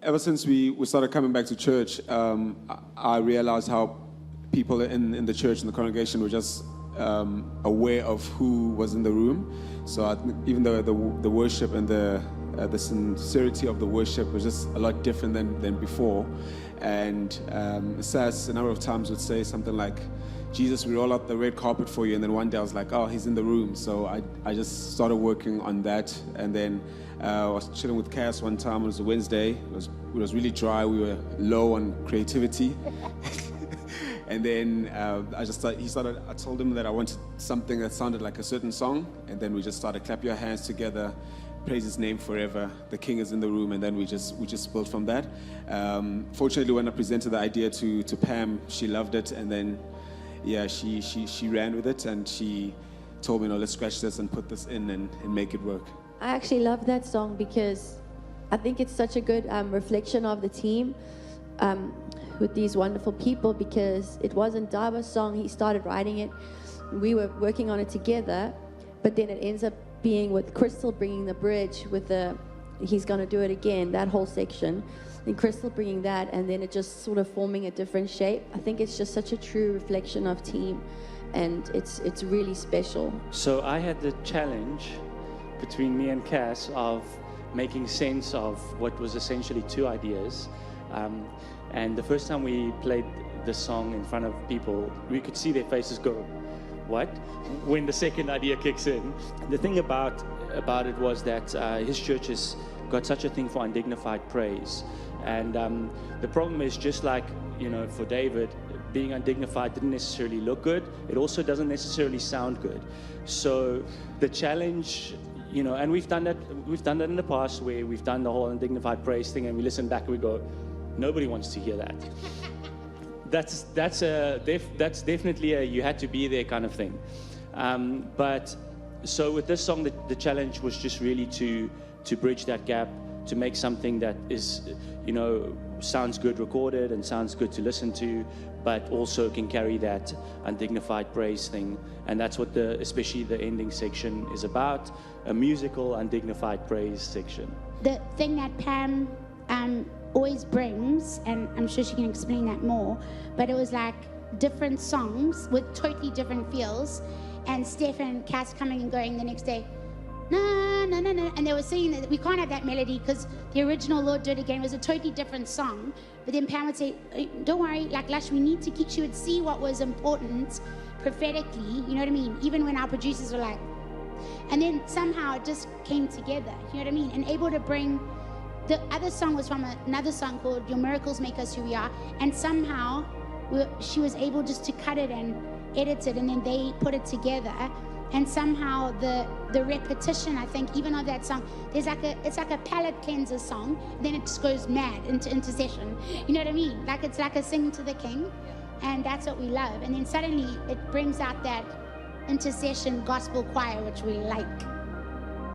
ever since we started coming back to church, I realized how people in the church and the congregation were just aware of who was in the room. So even though the worship and the sincerity of the worship was just a lot different than before. And Sass a number of times would say something like, Jesus, we roll out the red carpet for you. And then one day I was like, oh, he's in the room. So I just started working on that. And then I was chilling with Cass one time. It was a Wednesday. It was really dry. We were low on creativity. And then I told him that I wanted something that sounded like a certain song. And then we just started, clap your hands together, praise his name forever, the king is in the room. And then we just built from that. Fortunately, when I presented the idea to Pam, she loved it. And then, yeah, she ran with it. And she told me, no, let's scratch this and put this in and make it work. I actually love that song because I think it's such a good reflection of the team. With these wonderful people, because it wasn't Daba's song. He started writing it. We were working on it together, but then it ends up being with Crystal bringing the bridge with he's going to do it again, that whole section, and Crystal bringing that, and then it just sort of forming a different shape. I think it's just such a true reflection of team, and it's really special. So I had the challenge between me and Cass of making sense of what was essentially two ideas. And the first time we played the song in front of people, we could see their faces go, what? When the second idea kicks in. The thing about it was that his church has got such a thing for undignified praise. And the problem is, just like, for David, being undignified didn't necessarily look good. It also doesn't necessarily sound good. So the challenge, and we've done that in the past, where we've done the whole undignified praise thing, and we listen back and we go, nobody wants to hear that. That's definitely a you had to be there kind of thing. But so with this song, the challenge was just really to bridge that gap, to make something that is, sounds good recorded and sounds good to listen to, but also can carry that undignified praise thing. And that's what especially the ending section is about, a musical undignified praise section. The thing that Pam always brings, and I'm sure she can explain that more, but it was like different songs with totally different feels, and Steph and Cass coming and going the next day, na na na na, and they were saying that we can't have that melody because the original Lord Do It Again was a totally different song. But then Pam would say, don't worry, like Lush, we need to keep, she would see what was important prophetically, you know what I mean, even when our producers were like, and then somehow it just came together, you know what I mean, and able to bring. The other song was from another song called Your Miracles Make Us Who We Are, and somehow she was able just to cut it and edit it, and then they put it together, and somehow the repetition, I think, even of that song, it's like a palate cleanser song, then it just goes mad into intercession, you know what I mean, like it's like a sing to the king, and that's what we love, and then suddenly it brings out that intercession gospel choir, which we like.